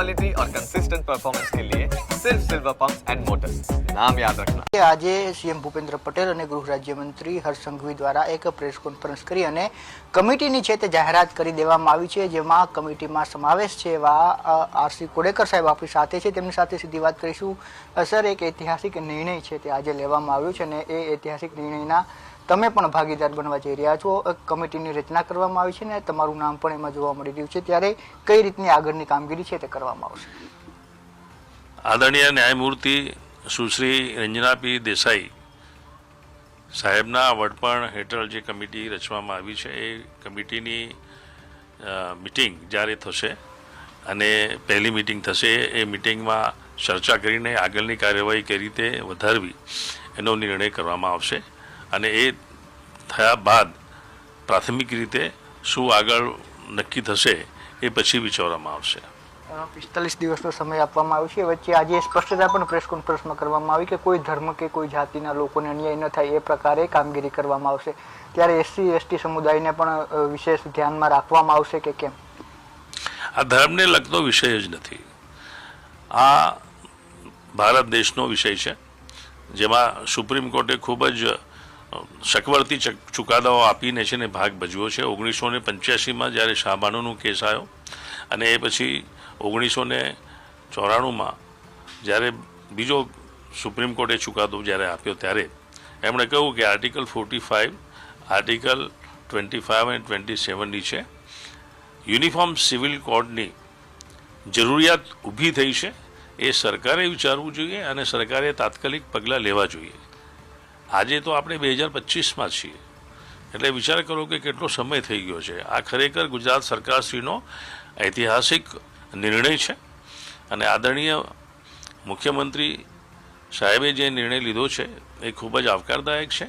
Quality और consistent performance के लिए सिर्फ सिल्वर पंप्स एंड मोटर्स, नाम याद रखना। આજે સીએમ ભૂપેન્દ્ર પટેલ અને ગૃહ રાજ્યમંત્રી હર્ષ સંઘવી દ્વારા એક પ્રેસ કોન્ફરન્સ કરી અને કમિટીની છે તે જાહેરાત કરી દેવામાં આવી છે, જેમાં કમિટીમાં સમાવેશ છે એવા આરસી કોડેકર સાહેબ આપણી સાથે છે. તેમની સાથે સીધી વાત કરીશું. સર, એક ઐતિહાસિક નિર્ણય છે તે આજે લેવામાં આવ્યો છે અને એ ઐતિહાસિક નિર્ણયના તમે પણ ભાગીદાર બનવા જઈ રહ્યા છો. કમિટીની રચના કરવામાં આવી છે ને તમારું નામ પણ એમાં જોવા મળી રહ્યું છે. ત્યારે કઈ રીતની આગળની કામગીરી છે તે કરવામાં આવશે? આદરણીય ન્યાયમૂર્તિ સુશ્રી રંજના પી દેસાઈ સાહેબના વડપણ હેઠળ જે કમિટી રચવામાં આવી છે એ કમિટીની મિટિંગ જ્યારે થશે અને પહેલી મિટિંગ થશે એ મિટિંગમાં ચર્ચા કરીને આગળની કાર્યવાહી કઈ રીતે વધારવી એનો નિર્ણય કરવામાં આવશે અને એ થયા બાદ પ્રાથમિક રીતે શું આગળ નક્કી થશે એ પછી વિચારવામાં આવશે. 45 દિવસનો સમય આપવામાં આવ્યો છે. વચ્ચે આજે સ્પષ્ટતા પણ પ્રેસ કોન્ફરન્સમાં કરવામાં આવી કે કોઈ ધર્મ કે કોઈ જાતિના લોકોને અન્યાય ન થાય એ પ્રકારે કામગીરી કરવામાં આવશે. ત્યારે એસસી એસટી સમુદાયને પણ વિશેષ ધ્યાનમાં રાખવામાં આવશે કે કેમ? આ ધર્મને લગતો વિષય જ નથી. આ ભારત દેશનો વિષય છે જેમાં સુપ્રીમ કોર્ટે ખૂબ જ સકવડતી ચુકાદાઓ આપીને છે ને ભાગ ભજવ્યો છે. 1985માં જ્યારે શાહબાનુનો કેસ આવ્યો અને એ પછી 1994માં જ્યારે બીજો સુપ્રીમ કોર્ટે ચુકાદો જ્યારે આપ્યો ત્યારે એમણે કહ્યું કે આર્ટિકલ 45, આર્ટિકલ 25 અને 27 છે યુનિફોર્મ સિવિલ કોડની જરૂરિયાત ઊભી થઈ છે. એ સરકારે વિચારવું જોઈએ અને સરકારે તાત્કાલિક પગલાં લેવા જોઈએ. આજે તો આપણે 2025માં છીએ એટલે વિચાર કરો કે કેટલો સમય થઈ ગયો છે. આ ખરેખર ગુજરાત સરકારશ્રીનો ઐતિહાસિક નિર્ણય છે અને આદરણીય મુખ્યમંત્રી સાહેબે જે નિર્ણય લીધો છે એ ખૂબ જ આવકારદાયક છે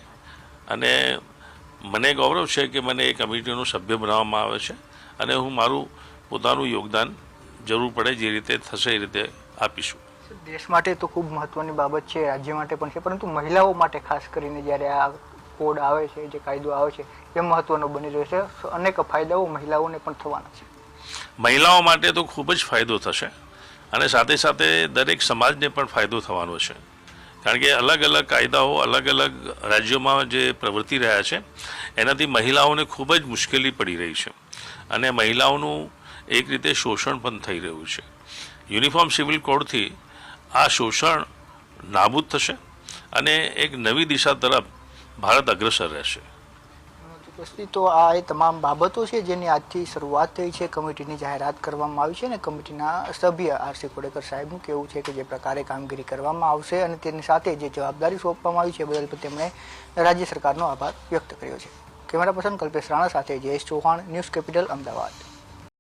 અને મને ગૌરવ છે કે મને એ કમિટીનો સભ્ય બનાવવામાં આવે છે અને હું મારું પોતાનું યોગદાન જરૂર પડે જે રીતે થશે એ રીતે આપીશું. દેશ માટે તો ખૂબ મહત્વની બાબત છે, રાજ્ય માટે પણ છે, પરંતુ મહિલાઓ માટે ખાસ કરીને જ્યારે આ કોડ આવે છે, જે કાયદો આવે છે એ મહત્વનો બની રહ્યો છે. અનેક ફાયદાઓ મહિલાઓને પણ થવાના છે. મહિલાઓ માટે તો ખૂબ જ ફાયદો થશે અને સાથે સાથે દરેક સમાજને પણ ફાયદો થવાનો છે. કારણ કે અલગ અલગ કાયદાઓ અલગ અલગ રાજ્યોમાં જે પ્રવર્તી રહ્યા છે એનાથી મહિલાઓને ખૂબ જ મુશ્કેલી પડી રહી છે અને મહિલાઓનું એક રીતે શોષણ પણ થઈ રહ્યું છે. યુનિફોર્મ સિવિલ કોડથી આ શોષણ નાબૂદ થશે અને એક નવી દિશા તરફ ભારત અગ્રસર રહેશે. તો આ એ તમામ બાબતો છે જેની આજથી શરૂઆત થઈ છે. કમિટીની જાહેરાત કરવામાં આવી છે અને કમિટીના સભ્ય આરસી કોડેકર સાહેબનું કહેવું છે કે જે પ્રકારે કામગીરી કરવામાં આવશે અને તેની સાથે જે જવાબદારી સોંપવામાં આવી છે બદલ તેમણે રાજ્ય સરકારનો આભાર વ્યક્ત કર્યો છે. કેમેરા પર્સન કલ્પેશ રાણા સાથે જયેશ ચૌહાણ, ન્યૂઝ કેપિટલ, અમદાવાદ.